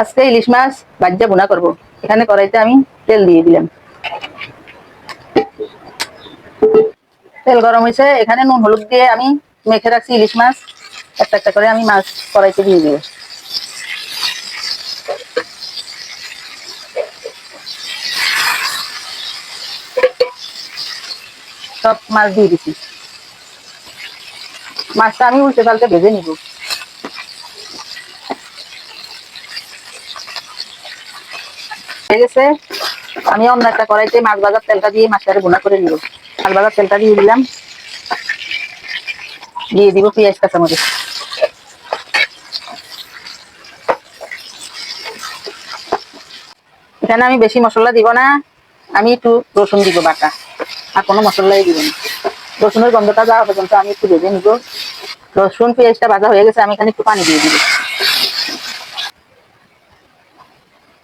আজকে ইলিশ মাছ ভাজা ভুনা করব। এখানে কড়াইতে আমি তেল দিয়ে দিলাম। তেল গরম হয়েছে, এখানে নুন হলুদ দিয়ে আমি মেখে রাখছি ইলিশ মাছ। একটা একটা করে আমি মাছ কড়াইতে দিয়ে দিব। সব মাছ দিয়ে দিচ্ছি। মাছটা আমি উল্টে পাল্টে ভেজে নিব। হয়ে গেছে, আমি অন্য একটা কড়াইতে মাছ ভাজার তেলটা দিয়ে মাছটাকে ভুনা করে নিব। মাছ ভাজার তেলটা দিয়ে দিলাম, দিয়ে দিব পেঁয়াজ কাঁচামরিচ। এখানে আমি বেশি মশলা দিব না, আমি একটু রসুন দিব বাটা, আর কোনো মশলাই দিব না। রসুনের গন্ধটা যাওয়া পর্যন্ত আমি একটু ভেজে নিব। রসুন পেঁয়াজটা ভাজা হয়ে গেছে, আমি এখানে একটু পানি দিয়ে দিব।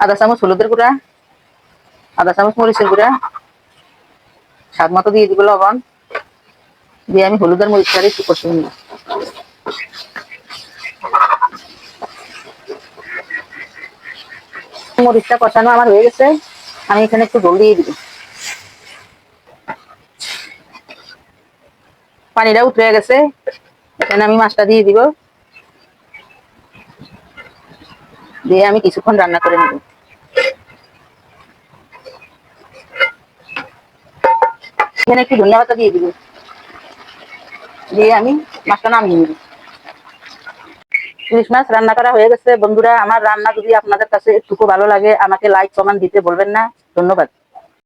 আধা চামচ হলুদের গুঁড়া, আধা চামচ মরিচের গুঁড়া, স্বাদ মতো দিয়ে দিব লবণ। দিয়ে আমি হলুদের মরিচটা একটু কষিয়ে নিব। মরিচটা কষানো আমার হয়ে গেছে, আমি এখানে একটু জল দিয়ে দিব। পানিটা উঠে গেছে, এখানে আমি মাছটা দিয়ে দিব। দিয়ে আমি কিছুক্ষণ রান্না করে নেব। এখানে একটু ধনিয়া পাতা দিয়ে দিব, দিয়ে আমি মাছটা নামিয়ে নিব। ইলিশ মাছ রান্না করা হয়ে গেছে। বন্ধুরা, আমার রান্না যদি আপনাদের কাছে একটু ভালো লাগে, আমাকে লাইক কমেন্ট দিতে বলবেন না। ধন্যবাদ।